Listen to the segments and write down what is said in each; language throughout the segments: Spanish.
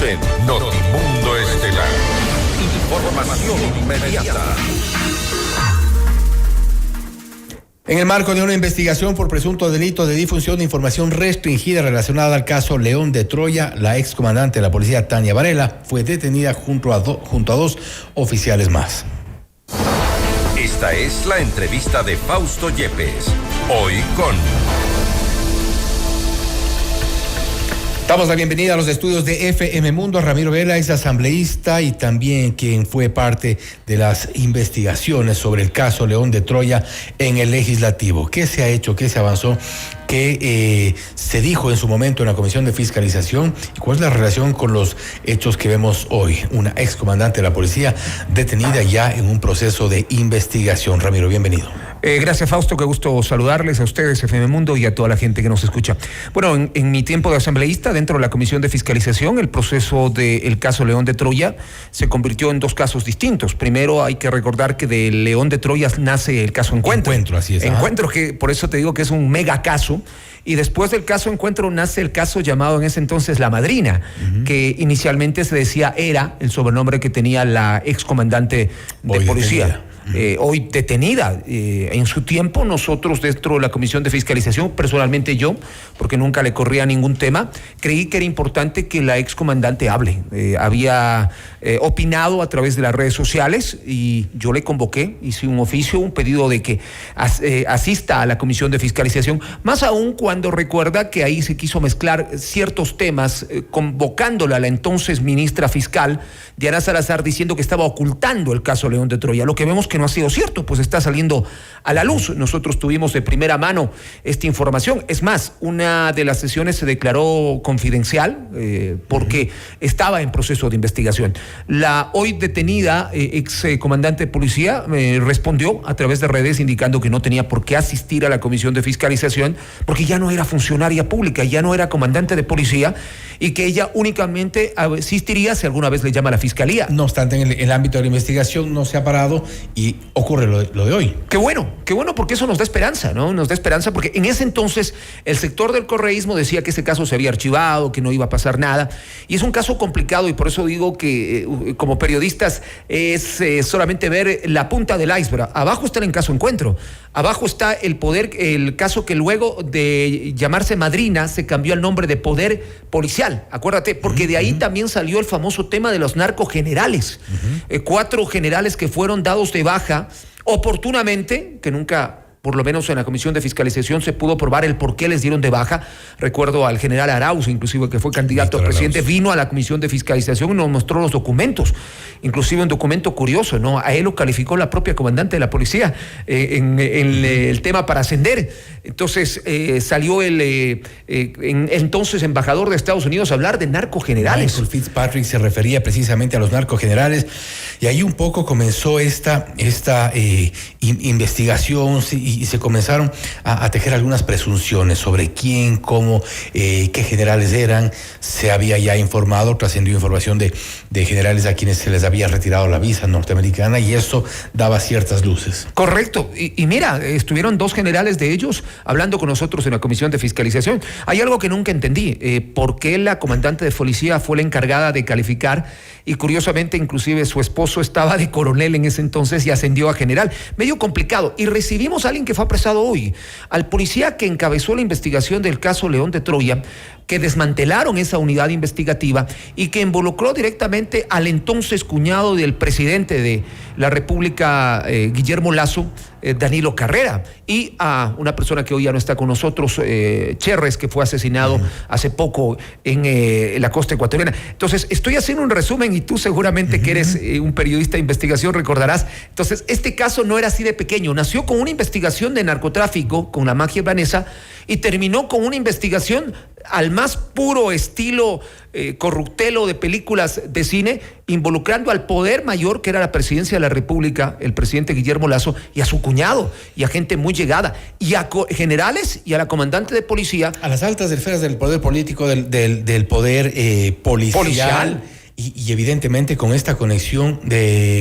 en Notimundo Estelar. Información inmediata. En el marco de una investigación por presunto delito de difusión de información restringida relacionada al caso León de Troya, la excomandante de la policía Tania Varela fue detenida junto a dos oficiales más. Esta es la entrevista de Fausto Yepes. Hoy con... Damos la bienvenida a los estudios de FM Mundo a Ramiro Vela, es asambleísta y también quien fue parte de las investigaciones sobre el caso León de Troya en el Legislativo. ¿Qué se ha hecho? ¿Qué se avanzó? ¿Qué se dijo en su momento en la Comisión de Fiscalización? ¿Y cuál es la relación con los hechos que vemos hoy? Una excomandante de la policía detenida ya en un proceso de investigación. Ramiro, bienvenido. Gracias, Fausto, qué gusto saludarles a ustedes, FM Mundo, y a toda la gente que nos escucha. Bueno, en mi tiempo de asambleísta, dentro de la Comisión de Fiscalización, el proceso del caso León de Troya se convirtió en dos casos distintos. Primero, hay que recordar que de León de Troya nace el caso Encuentro. Así es. Encuentro, que por eso te digo que es un mega caso. Y después del caso Encuentro nace el caso llamado en ese entonces La Madrina, que inicialmente se decía era el sobrenombre que tenía la excomandante de policía. Hoy detenida. En su tiempo nosotros dentro de la Comisión de Fiscalización, personalmente yo, porque nunca le corría ningún tema, creí que era importante que la excomandante hable. Había opinado a través de las redes sociales y yo le convoqué, hice un oficio, un pedido de que asista a la Comisión de Fiscalización, más aún cuando recuerda que ahí se quiso mezclar ciertos temas, convocándola a la entonces ministra fiscal, Diana Salazar, diciendo que estaba ocultando el caso León de Troya. Lo que vemos que no ha sido cierto, pues está saliendo a la luz. Nosotros tuvimos de primera mano esta información. Es más, una de las sesiones se declaró confidencial porque estaba en proceso de investigación. La hoy detenida ex comandante de policía respondió a través de redes indicando que no tenía por qué asistir a la Comisión de Fiscalización porque ya no era funcionaria pública, ya no era comandante de policía y que ella únicamente asistiría si alguna vez le llama a la Fiscalía. No obstante, en el ámbito de la investigación no se ha parado y ocurre lo de hoy. Qué bueno porque eso nos da esperanza, ¿no? Nos da esperanza porque en ese entonces el sector del correísmo decía que ese caso se había archivado, que no iba a pasar nada, y es un caso complicado y por eso digo que como periodistas es solamente ver la punta del iceberg. Abajo está el caso Encuentro, abajo está el caso que luego de llamarse Madrina se cambió el nombre de Poder Policial, acuérdate, porque de ahí también salió el famoso tema de los narcogenerales. 4 generales que fueron dados de baja oportunamente, que nunca, por lo menos en la Comisión de Fiscalización, se pudo probar el por qué les dieron de baja. Recuerdo al general Arauz, inclusive, que fue candidato a presidente, vino a la Comisión de Fiscalización y nos mostró los documentos, inclusive un documento curioso, ¿no? A él lo calificó la propia comandante de la policía en el tema para ascender. Entonces salió el entonces embajador de Estados Unidos a hablar de narcogenerales. Michael Fitzpatrick se refería precisamente a los narcogenerales y ahí un poco comenzó esta investigación y se comenzaron a tejer algunas presunciones sobre quién, cómo, qué generales eran. Se había ya informado, trascendió información de generales a quienes se les había retirado la visa norteamericana y eso daba ciertas luces. Correcto. Y mira, estuvieron 2 generales de ellos hablando con nosotros en la Comisión de Fiscalización. Hay algo que nunca entendí, por qué la comandante de policía fue la encargada de calificar y curiosamente inclusive su esposo estaba de coronel en ese entonces y ascendió a general. Medio complicado. Y recibimos a alguien que fue apresado hoy, al policía que encabezó la investigación del caso León de Troya, que desmantelaron esa unidad investigativa y que involucró directamente al entonces cuñado del presidente de la República, Guillermo Lasso, Danilo Carrera, y a una persona que hoy ya no está con nosotros, Cherres, que fue asesinado hace poco en la costa ecuatoriana. Entonces, estoy haciendo un resumen y tú seguramente que eres un periodista de investigación recordarás. Entonces, este caso no era así de pequeño, nació con una investigación de narcotráfico con la magia vanesa y terminó con una investigación al más puro estilo corruptelo de películas de cine, involucrando al poder mayor que era la presidencia de la República, el presidente Guillermo Lasso, y a su cuñado, y a gente muy llegada, y a generales y a la comandante de policía. A las altas esferas del poder político, del poder policial. Y evidentemente con esta conexión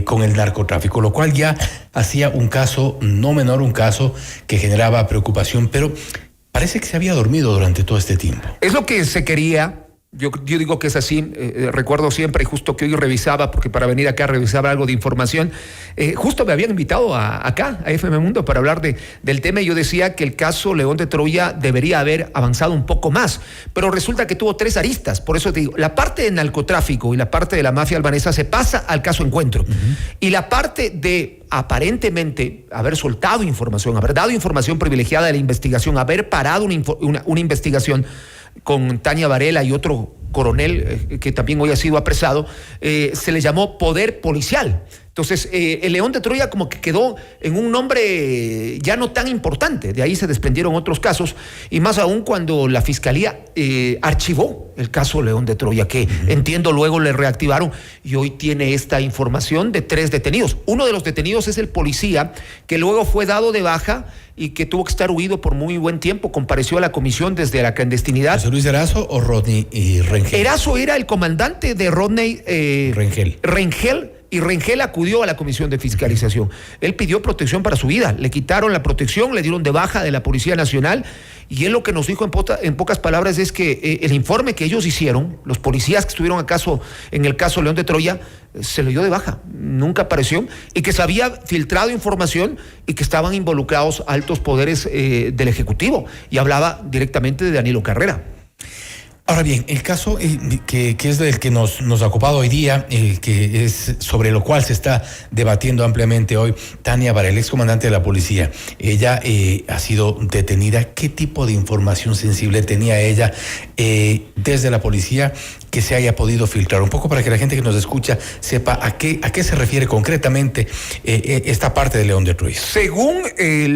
con el narcotráfico, lo cual ya hacía un caso no menor, un caso que generaba preocupación, pero parece que se había dormido durante todo este tiempo. Es lo que se quería Yo digo que es así. Recuerdo siempre, justo que hoy revisaba, porque para venir acá revisaba algo de información, justo me habían invitado acá, a FM Mundo, para hablar del tema, y yo decía que el caso León de Troya debería haber avanzado un poco más, pero resulta que tuvo 3 aristas. Por eso te digo, la parte de narcotráfico y la parte de la mafia albanesa se pasa al caso Encuentro, y la parte de aparentemente haber soltado información, haber dado información privilegiada de la investigación, haber parado una investigación con Tania Varela y otro coronel que también hoy ha sido apresado, se le llamó poder policial. Entonces, el León de Troya como que quedó en un nombre ya no tan importante. De ahí se desprendieron otros casos, y más aún cuando la Fiscalía archivó el caso León de Troya, que entiendo luego le reactivaron, y hoy tiene esta información de 3 detenidos. Uno de los detenidos es el policía que luego fue dado de baja y que tuvo que estar huido por muy buen tiempo. Compareció a la comisión desde la clandestinidad. ¿José Luis Erazo o Rodney Rengel? Erazo era el comandante de Rodney Rengel. Y Rengel acudió a la comisión de fiscalización. Él pidió protección para su vida. Le quitaron la protección, le dieron de baja de la Policía Nacional, y él lo que nos dijo en pocas palabras es que el informe que ellos hicieron, los policías que estuvieron en el caso León de Troya, se le dio de baja, nunca apareció, y que se había filtrado información y que estaban involucrados altos poderes del Ejecutivo, y hablaba directamente de Danilo Carrera. Ahora bien, el caso que es del que nos ha ocupado hoy día, que es sobre lo cual se está debatiendo ampliamente hoy, Tania Varela, excomandante de la policía. Ella ha sido detenida. ¿Qué tipo de información sensible tenía ella desde la policía que se haya podido filtrar? Un poco para que la gente que nos escucha sepa a qué se refiere concretamente esta parte de León de Troya. Según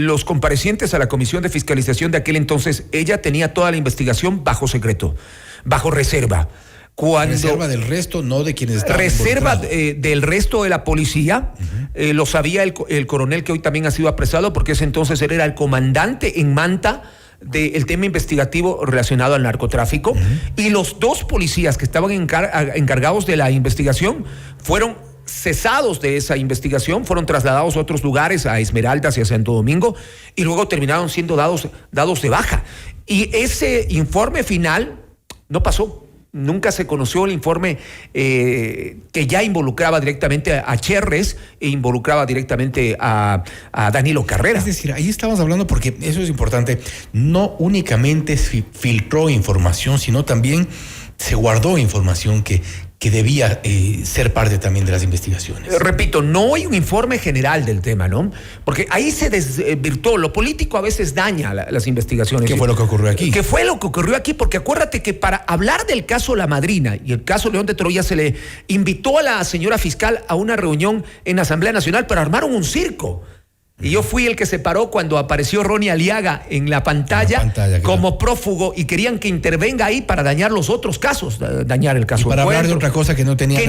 los comparecientes a la comisión de fiscalización de aquel entonces, ella tenía toda la investigación bajo secreto, bajo reserva. Reserva del resto, no de quienes estaban reserva del resto de la policía. Lo sabía el coronel que hoy también ha sido apresado, porque ese entonces él era el comandante en Manta del tema investigativo relacionado al narcotráfico, y los 2 policías que estaban encargados de la investigación fueron cesados de esa investigación, fueron trasladados a otros lugares, a Esmeraldas y a Santo Domingo, y luego terminaron siendo dados de baja. Y ese informe final no pasó. Nunca se conoció el informe que ya involucraba directamente a Cherres e involucraba directamente a Danilo Carrera. Es decir, ahí estamos hablando, porque eso es importante, no únicamente filtró información, sino también se guardó información que debía ser parte también de las investigaciones. Repito, no hay un informe general del tema, ¿no? Porque ahí se desvirtuó. Lo político a veces daña las investigaciones. ¿Qué fue lo que ocurrió aquí? ¿Qué fue lo que ocurrió aquí? Porque acuérdate que para hablar del caso La Madrina y el caso León de Troya se le invitó a la señora fiscal a una reunión en la Asamblea Nacional, pero armaron un circo. Y yo fui el que se paró cuando apareció Ronnie Aliaga en la pantalla como prófugo, y querían que intervenga ahí para dañar los otros casos, dañar el caso. Y para hablar de otra cosa que no tenía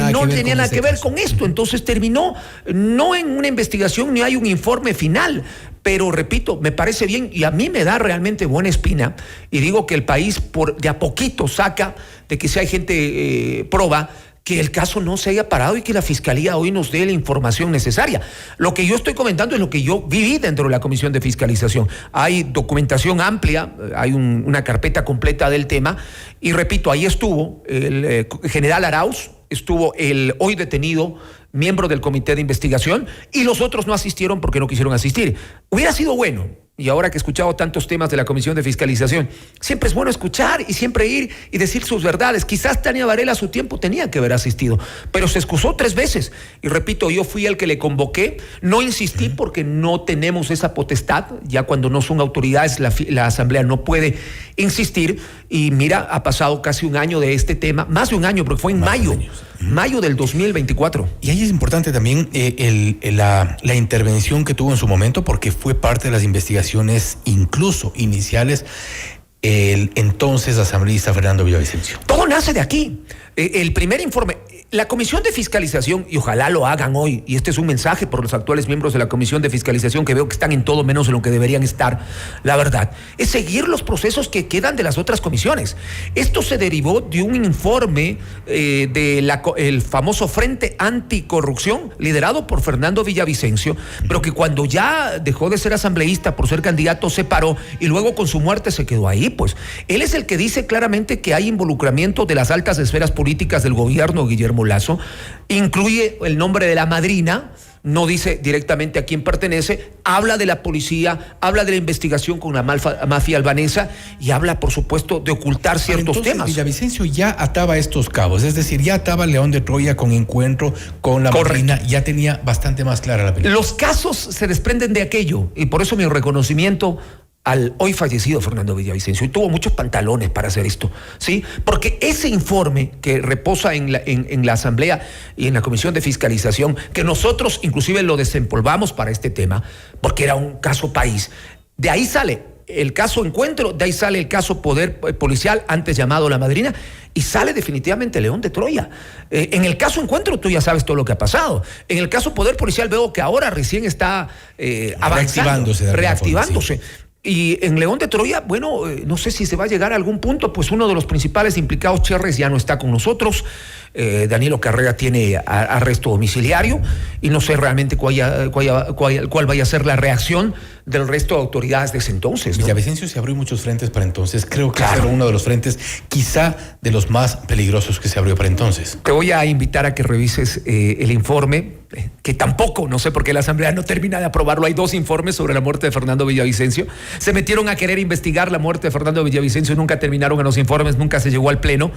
nada que ver con esto. Entonces terminó no en una investigación, ni hay un informe final. Pero repito, me parece bien, y a mí me da realmente buena espina, y digo que el país de a poquito saca de que si hay gente proba, que el caso no se haya parado y que la Fiscalía hoy nos dé la información necesaria. Lo que yo estoy comentando es lo que yo viví dentro de la Comisión de Fiscalización. Hay documentación amplia, hay una carpeta completa del tema, y repito, ahí estuvo el general Arauz, estuvo el hoy detenido miembro del comité de investigación, y los otros no asistieron porque no quisieron asistir. Hubiera sido bueno, y ahora que he escuchado tantos temas de la Comisión de Fiscalización, siempre es bueno escuchar y siempre ir y decir sus verdades. Quizás Tania Varela a su tiempo tenía que haber asistido, pero se excusó 3 veces. Y repito, yo fui el que le convoqué, no insistí porque no tenemos esa potestad. Ya cuando no son autoridades, la Asamblea no puede insistir. Y mira, ha pasado casi un año de este tema, más de un año, porque fue en mayo del 2024. Y ahí es importante también la intervención que tuvo en su momento, porque fue parte de las investigaciones, incluso iniciales, el entonces asambleísta Fernando Villavicencio. Todo nace de aquí. El primer informe, la Comisión de Fiscalización, y ojalá lo hagan hoy, y este es un mensaje por los actuales miembros de la Comisión de Fiscalización, que veo que están en todo menos en lo que deberían estar, la verdad, es seguir los procesos que quedan de las otras comisiones. Esto se derivó de un informe el famoso Frente Anticorrupción, liderado por Fernando Villavicencio, pero que cuando ya dejó de ser asambleísta por ser candidato se paró y luego con su muerte se quedó ahí. Pues él es el que dice claramente que hay involucramiento de las altas esferas políticas del gobierno, Guillermo Lasso, incluye el nombre de la madrina, no dice directamente a quién pertenece, habla de la policía, habla de la investigación con la mafia albanesa y habla, por supuesto, de ocultar ciertos temas. Villavicencio ya ataba estos cabos, es decir, ya ataba León de Troya con encuentro con la madrina, ya tenía bastante más clara la película. Los casos se desprenden de aquello y por eso mi reconocimiento al hoy fallecido Fernando Villavicencio, y tuvo muchos pantalones para hacer esto, ¿sí? Porque ese informe que reposa en la Asamblea y en la Comisión de Fiscalización, que nosotros inclusive lo desempolvamos para este tema, porque era un caso país, de ahí sale el caso Encuentro, de ahí sale el caso Poder Policial, antes llamado La Madrina, y sale definitivamente León de Troya. En el caso Encuentro tú ya sabes todo lo que ha pasado. En el caso Poder Policial veo que ahora recién está avanzando, reactivándose. Y en León de Troya, bueno, no sé si se va a llegar a algún punto, pues uno de los principales implicados, Cherres, ya no está con nosotros. Danilo Carrera tiene arresto domiciliario y no sé realmente cuál vaya a ser la reacción del resto de autoridades de ese entonces, ¿no? Villavicencio se abrió muchos frentes para entonces. Creo que era uno de los frentes, quizá de los más peligrosos que se abrió para entonces. Te voy a invitar a que revises el informe, que tampoco, no sé por qué la Asamblea no termina de aprobarlo. Hay 2 informes sobre la muerte de Fernando Villavicencio. Se metieron a querer investigar la muerte de Fernando Villavicencio, nunca terminaron en los informes, nunca se llegó al pleno.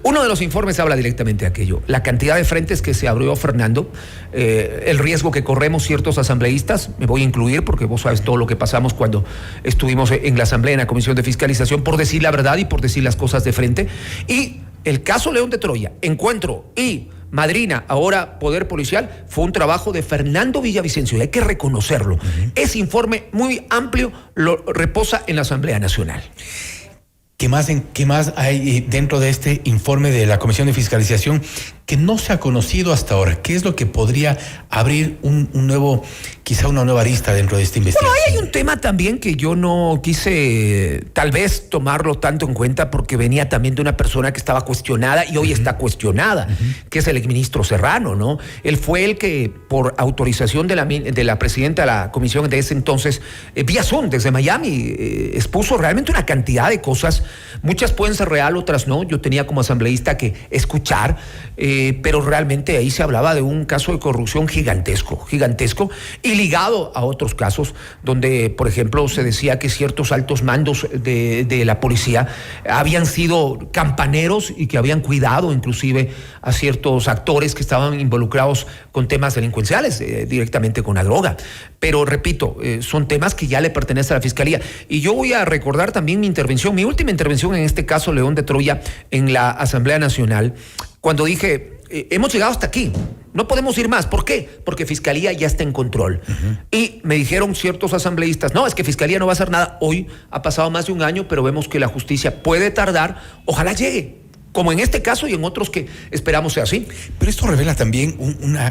Uno de los informes habla directamente de aquello, la cantidad de frentes que se abrió Fernando, el riesgo que corremos ciertos asambleístas, me voy a incluir porque vos sabes todo lo que pasamos cuando estuvimos en la Asamblea, en la Comisión de Fiscalización, por decir la verdad y por decir las cosas de frente. Y el caso León de Troya, Encuentro y Madrina, ahora Poder Policial, fue un trabajo de Fernando Villavicencio y hay que reconocerlo. Ese informe muy amplio lo reposa en la Asamblea Nacional. ¿Qué más hay dentro de este informe de la Comisión de Fiscalización que no se ha conocido hasta ahora? ¿Qué es lo que podría abrir quizá una nueva arista dentro de esta investigación? Bueno, hay un tema también que yo no quise tal vez tomarlo tanto en cuenta porque venía también de una persona que estaba cuestionada y hoy está cuestionada, que es el exministro Serrano, ¿no? Él fue el que, por autorización de la presidenta de la comisión de ese entonces, vía Zoom desde Miami, expuso realmente una cantidad de cosas. Muchas pueden ser real, otras no. Yo tenía como asambleísta que escuchar, pero realmente ahí se hablaba de un caso de corrupción gigantesco, y ligado a otros casos donde, por ejemplo, se decía que ciertos altos mandos de la policía habían sido campaneros y que habían cuidado inclusive a ciertos actores que estaban involucrados con temas delincuenciales, directamente con la droga. Pero repito, son temas que ya le pertenecen a la Fiscalía. Y yo voy a recordar también mi última intervención en este caso León de Troya en la Asamblea Nacional, cuando dije, hemos llegado hasta aquí, no podemos ir más. ¿Por qué? Porque Fiscalía ya está en control. Y me dijeron ciertos asambleístas, no, es que Fiscalía no va a hacer nada. Hoy ha pasado más de un año, pero vemos que la justicia puede tardar, ojalá llegue, como en este caso y en otros que esperamos sea así. Pero esto revela también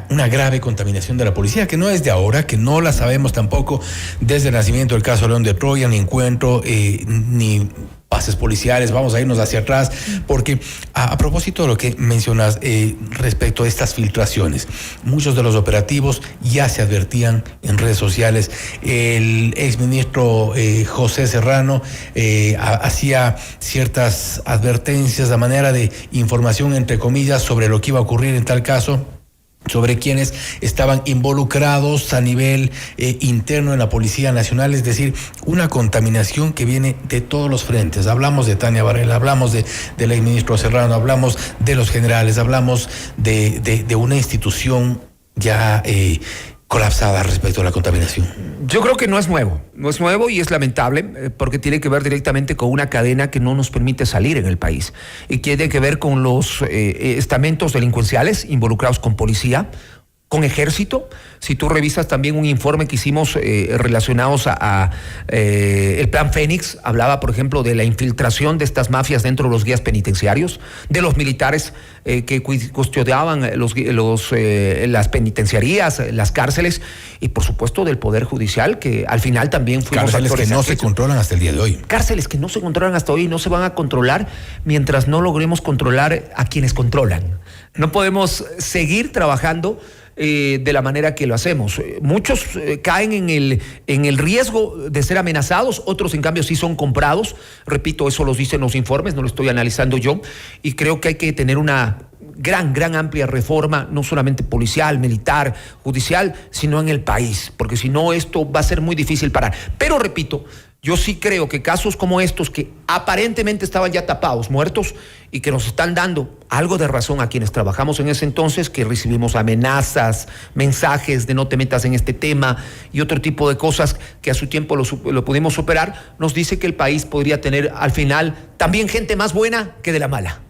una grave contaminación de la policía, que no es de ahora, que no la sabemos tampoco desde el nacimiento del caso León de Troya, ni Encuentro, ni bases policiales. Vamos a irnos hacia atrás, porque a propósito de lo que mencionas respecto a estas filtraciones, muchos de los operativos ya se advertían en redes sociales. El exministro José Serrano hacía ciertas advertencias a manera de información, entre comillas, sobre lo que iba a ocurrir en tal caso, sobre quienes estaban involucrados a nivel interno en la Policía Nacional, es decir, una contaminación que viene de todos los frentes. Hablamos de Tania Varela, hablamos del exministro Serrano, hablamos de los generales, hablamos de una institución ya colapsada respecto a la contaminación. Yo creo que no es nuevo y es lamentable porque tiene que ver directamente con una cadena que no nos permite salir en el país y tiene que ver con los estamentos delincuenciales involucrados con policía, con ejército. Si tú revisas también un informe que hicimos relacionados a el Plan Fénix, hablaba, por ejemplo, de la infiltración de estas mafias dentro de los guías penitenciarios, de los militares que custodiaban las penitenciarías, las cárceles, y por supuesto del Poder Judicial, que al final también fuimos cárceles que no se controlan hasta el día de hoy. Cárceles que no se controlan hasta hoy y no se van a controlar mientras no logremos controlar a quienes controlan. No podemos seguir trabajando de la manera que lo hacemos. Muchos caen en el riesgo de ser amenazados, otros en cambio sí son comprados. Repito, eso los dicen los informes, no lo estoy analizando yo, y creo que hay que tener una gran amplia reforma, no solamente policial, militar, judicial, sino en el país, porque si no esto va a ser muy difícil parar. Pero repito, yo sí creo que casos como estos, que aparentemente estaban ya tapados, muertos, y que nos están dando algo de razón a quienes trabajamos en ese entonces, que recibimos amenazas, mensajes de no te metas en este tema y otro tipo de cosas que a su tiempo lo pudimos superar, nos dice que el país podría tener al final también gente más buena que de la mala.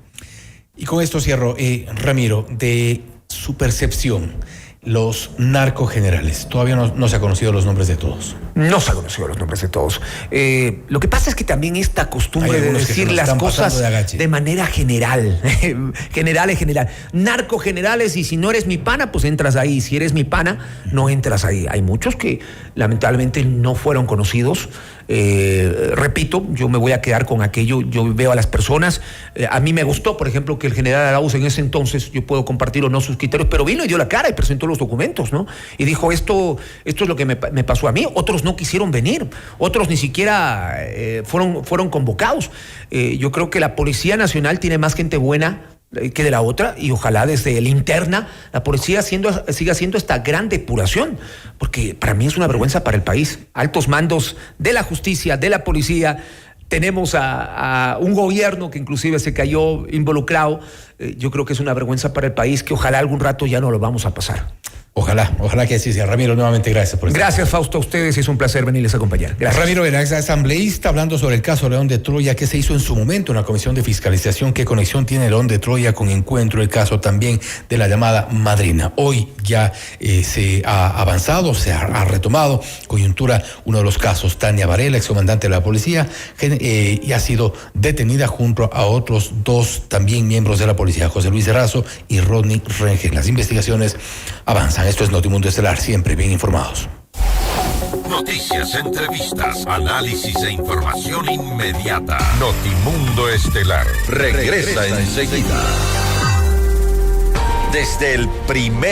Y con esto cierro, Ramiro, de su percepción, los narcogenerales, todavía no se ha conocido los nombres de todos. No se ha conocido los nombres de todos. Lo que pasa es que también esta costumbre de decir las cosas de manera general, general. Narcogenerales, y si no eres mi pana, pues entras ahí. Si eres mi pana, no entras ahí. Hay muchos que lamentablemente no fueron conocidos. Repito, yo me voy a quedar con aquello. Yo veo a las personas. A mí me gustó, por ejemplo, que el general Arauz en ese entonces, yo puedo compartir o no sus criterios, pero vino y dio la cara y presentó los documentos, ¿no? Y dijo, esto es lo que me pasó a mí. Otros no quisieron venir, otros ni siquiera fueron convocados. Yo creo que la Policía Nacional tiene más gente buena que de la otra, y ojalá desde la interna la policía siga haciendo esta gran depuración, porque para mí es una vergüenza para el país. Altos mandos de la justicia, de la policía, tenemos a un gobierno que inclusive se cayó involucrado. Yo creo que es una vergüenza para el país, que ojalá algún rato ya no lo vamos a pasar. Ojalá que así sea. Ramiro, nuevamente gracias por estar. Gracias, Fausto, a ustedes, es un placer venirles a acompañar. Gracias. Ramiro Vera, ex asambleísta, hablando sobre el caso León de Troya, que se hizo en su momento en la Comisión de Fiscalización. ¿Qué conexión tiene León de Troya con Encuentro? El caso también de la llamada madrina. Hoy ya se ha avanzado, se ha retomado. Coyuntura, uno de los casos, Tania Varela, excomandante de la policía, y ha sido detenida junto a otros dos también miembros de la policía, José Luis Erazo y Rodney Rengel. Las investigaciones avanzan. Esto es Notimundo Estelar, siempre bien informados. Noticias, entrevistas, análisis e información inmediata. Notimundo Estelar regresa enseguida. Desde el primer